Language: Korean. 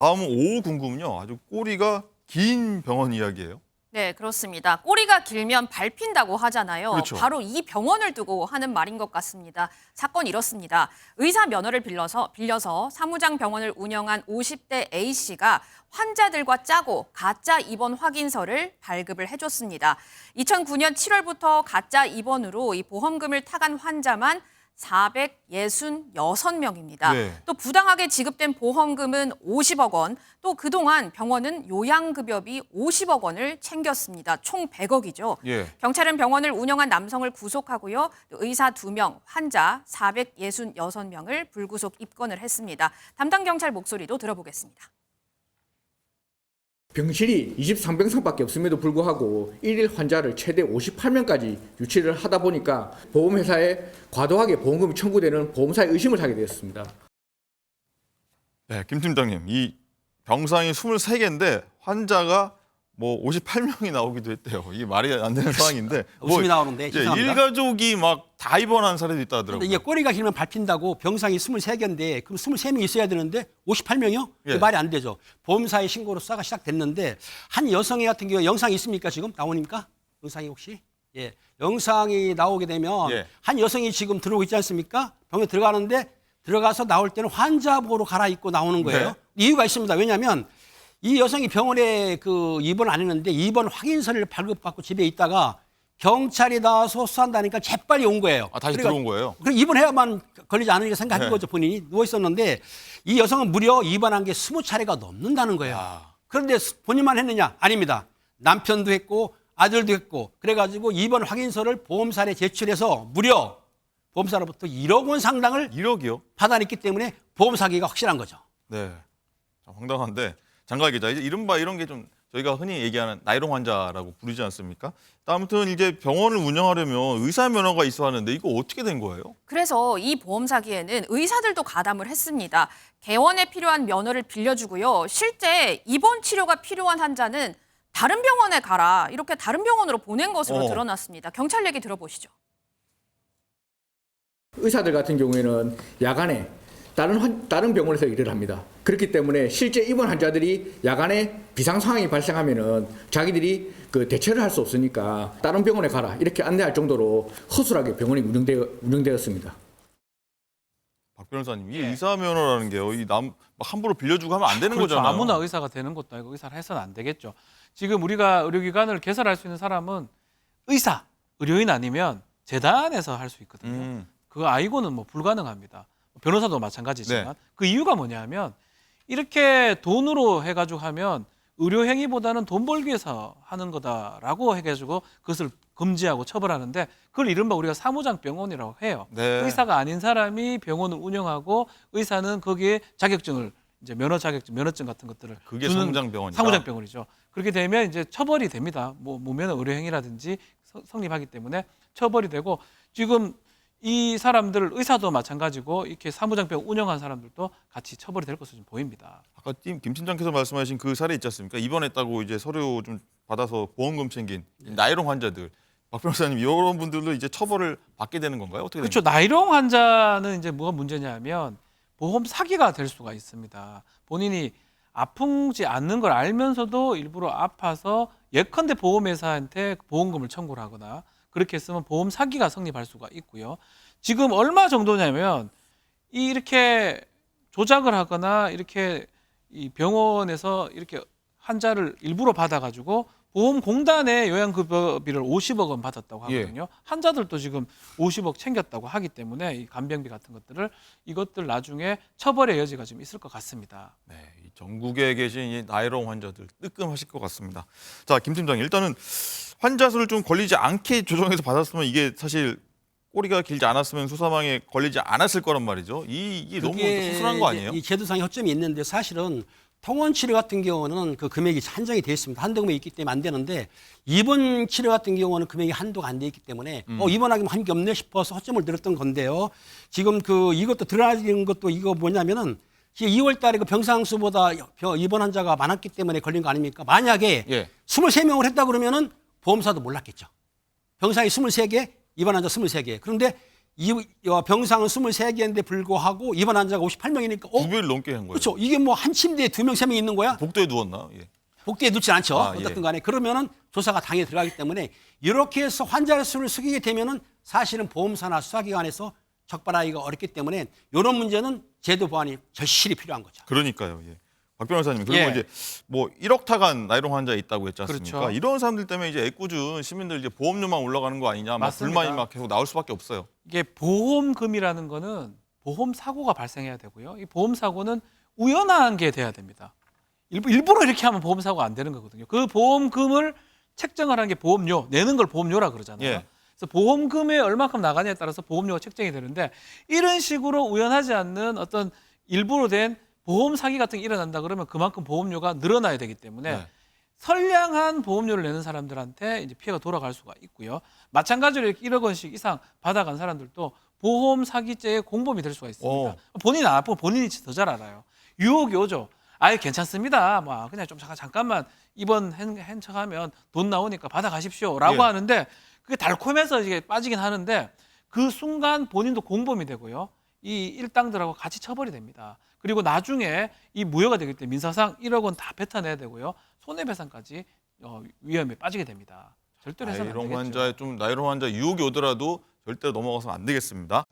다음은 5599는요. 아주 꼬리가 긴 병원 이야기예요. 네, 그렇습니다. 꼬리가 길면 밟힌다고 하잖아요. 그렇죠. 바로 이 병원을 두고 하는 말인 것 같습니다. 사건이 이렇습니다. 의사 면허를 빌려서 사무장 병원을 운영한 50대 A씨가 환자들과 짜고 가짜 입원 확인서를 발급을 해줬습니다. 2009년 7월부터 가짜 입원으로 이 보험금을 타간 환자만 466명입니다. 네. 또 부당하게 지급된 보험금은 50억 원, 또 그동안 병원은 요양급여비 50억 원을 챙겼습니다. 총 100억이죠. 예. 경찰은 병원을 운영한 남성을 구속하고요. 또 의사 2명, 환자 466명을 불구속 입건을 했습니다. 담당 경찰 목소리도 들어보겠습니다. 병실이 23병상밖에 없음에도 불구하고 일일 환자를 최대 58명까지 유치를 하다 보니까 보험회사에 과도하게 보험금이 청구되는 보험사의 의심을 사게 되었습니다. 네, 김 팀장님. 이 병상이 23개인데 환자가 뭐 58명이 나오기도 했대요. 이게 말이 안 되는 상황인데. 웃음이 나오는데 이제 죄송합니다. 일가족이 막 다 입원한 사례도 있다 하더라고요. 근데 이게 꼬리가 길면 밟힌다고 병상이 23개인데 그럼 23명이 있어야 되는데 58명이요? 예. 말이 안 되죠. 보험사의 신고로 수사가 시작됐는데 한 여성의 같은 경우에 영상이 있습니까 지금? 나오니까? 영상이 혹시? 예. 영상이 나오게 되면 예. 한 여성이 지금 들어오고 있지 않습니까? 병원에 들어가는데 들어가서 나올 때는 환자복으로 갈아입고 나오는 거예요. 네. 이유가 있습니다. 왜냐하면 이 여성이 병원에 입원을 안 했는데 입원 확인서를 발급받고 집에 있다가 경찰이 나와서 수사한다니까 재빨리 온 거예요. 아, 다시 그러니까 들어온 거예요? 그럼 입원해야만 걸리지 않으니까 생각한 네. 거죠. 본인이 누워 있었는데 이 여성은 무려 입원한 게 20차례가 넘는다는 거예요. 아. 그런데 본인만 했느냐? 아닙니다. 남편도 했고 아들도 했고 그래가지고 입원 확인서를 보험사에 제출해서 무려 보험사로부터 1억 원 상당을 1억이요? 받아냈기 때문에 보험 사기가 확실한 거죠. 네. 자, 황당한데 장관 기자, 이제 이른바 이런 게 좀 저희가 흔히 얘기하는 나이롱 환자라고 부르지 않습니까? 아무튼 이제 병원을 운영하려면 의사 면허가 있어야 하는데 이거 어떻게 된 거예요? 그래서 이 보험 사기에는 의사들도 가담을 했습니다. 개원에 필요한 면허를 빌려주고요. 실제 입원 치료가 필요한 환자는 다른 병원에 가라, 이렇게 다른 병원으로 보낸 것으로 드러났습니다. 경찰 얘기 들어보시죠. 의사들 같은 경우에는 야간에 다른 병원에서 일을 합니다. 그렇기 때문에 실제 입원 환자들이 야간에 비상 상황이 발생하면은 자기들이 대처를 할 수 없으니까 다른 병원에 가라 이렇게 안내할 정도로 허술하게 병원이 운영되었습니다. 박 변호사님, 이 의사 면허라는 게요, 함부로 빌려주고 하면 안 되는 그렇죠. 거잖아요. 아무나 의사가 되는 것도 아니고 의사를 해서는 안 되겠죠. 지금 우리가 의료기관을 개설할 수 있는 사람은 의사, 의료인 아니면 재단에서 할 수 있거든요. 그거 아니고는 뭐 불가능합니다. 변호사도 마찬가지지만 네. 그 이유가 뭐냐면 이렇게 돈으로 해가지고 하면 의료 행위보다는 돈 벌기 위해서 하는 거다라고 해가지고 그것을 금지하고 처벌하는데 그걸 이른바 우리가 사무장 병원이라고 해요. 네. 의사가 아닌 사람이 병원을 운영하고 의사는 거기에 자격증을 이제 면허 자격증, 면허증 같은 것들을 그게 주는 사무장 병원이다. 사무장 병원이죠. 그렇게 되면 이제 처벌이 됩니다. 뭐 무면허 의료 행위라든지 성립하기 때문에 처벌이 되고 지금 이 사람들 의사도 마찬가지고 이렇게 사무장병 운영한 사람들도 같이 처벌이 될 것으로 좀 보입니다. 아까 김 팀장께서 말씀하신 그 사례 있지 않습니까? 입원했다고 이제 서류 좀 받아서 보험금 챙긴 나이롱 환자들. 박 변호사님, 이런 분들도 이제 처벌을 받게 되는 건가요? 어떻게 그렇죠. 됩니까? 나이롱 환자는 이제 뭐가 문제냐면 보험 사기가 될 수가 있습니다. 본인이 아프지 않는 걸 알면서도 일부러 아파서 예컨대 보험회사한테 보험금을 청구를 하거나 그렇게 했으면 보험 사기가 성립할 수가 있고요. 지금 얼마 정도냐면 이렇게 조작을 하거나 이렇게 이 병원에서 이렇게 환자를 일부러 받아가지고 보험공단에 요양급여비를 50억 원 받았다고 하거든요. 환자들도 지금 50억 챙겼다고 하기 때문에 이 간병비 같은 것들을 이것들 나중에 처벌의 여지가 좀 있을 것 같습니다. 네, 이 전국에 계신 이 나이롱 환자들 뜨끔하실 것 같습니다. 자, 김 팀장님, 일단은 환자 수를 좀 걸리지 않게 조정해서 받았으면 이게 사실 꼬리가 길지 않았으면 수사망에 걸리지 않았을 거란 말이죠. 이게 너무 허술한 거 아니에요? 이 제도상의 허점이 있는데 사실은 통원 치료 같은 경우는 그 금액이 한정이 되어 있습니다. 한도금이 있기 때문에 안 되는데 입원 치료 같은 경우는 금액이 한도가 안 돼 있기 때문에 입원하기만 한 게 없네 싶어서 허점을 들었던 건데요. 지금 이것도 드러나는 것도 이거 뭐냐면은 2월 달에 그 병상수보다 입원 환자가 많았기 때문에 걸린 거 아닙니까? 만약에 23명을 했다 그러면은 보험사도 몰랐겠죠. 병상이 23개, 입원 환자 23개. 그런데 병상은 23개인데 불구하고 입원 환자가 58명이니까 두 배를 넘게 한 거예요. 그렇죠. 이게 뭐 한 침대에 2명, 3명 있는 거야? 복도에 누웠나? 예. 복대에 눕지 않죠. 아, 예. 어떻든 간에. 그러면은 조사가 당연히 들어가기 때문에 이렇게 해서 환자 수를 숙이게 되면은 사실은 보험사나 수사기관에서 적발하기가 어렵기 때문에 이런 문제는 제도 보완이 절실히 필요한 거죠. 그러니까요. 예. 박 변호사님 그리고 예. 이제 뭐 1억 타간 나이롱 환자 있다고 했지 않습니까? 그렇죠. 이런 사람들 때문에 이제 애꿎은 시민들 이제 보험료만 올라가는 거 아니냐, 막 맞습니다. 불만이 막 계속 나올 수밖에 없어요. 이게 보험금이라는 거는 보험 사고가 발생해야 되고요. 이 보험 사고는 우연한 게 돼야 됩니다. 일부러 이렇게 하면 보험 사고가 안 되는 거거든요. 그 보험금을 책정을 하는 게 보험료, 내는 걸 보험료라 그러잖아요. 예. 그래서 보험금에 얼마큼 나가냐에 따라서 보험료가 책정이 되는데 이런 식으로 우연하지 않는 어떤 일부러 된 보험 사기 같은 게 일어난다 그러면 그만큼 보험료가 늘어나야 되기 때문에 네. 선량한 보험료를 내는 사람들한테 이제 피해가 돌아갈 수가 있고요. 마찬가지로 이렇게 1억 원씩 이상 받아간 사람들도 보험 사기죄의 공범이 될 수가 있습니다. 본인이 안 아프고 본인이 더 잘 알아요. 유혹이 오죠. 아예 괜찮습니다. 뭐 그냥 좀 잠깐만 입원한 척하면 돈 나오니까 받아가십시오라고 예. 하는데 그게 달콤해서 이게 빠지긴 하는데 그 순간 본인도 공범이 되고요. 이 일당들하고 같이 처벌이 됩니다. 그리고 나중에 이 무효가 되기 때문에 민사상 1억 원 다 뱉어내야 되고요. 손해배상까지 위험에 빠지게 됩니다. 절대로 해서는 안 나이롱 되겠죠. 환자에 좀 나이롱 환자 유혹이 오더라도 절대 넘어가서는 안 되겠습니다.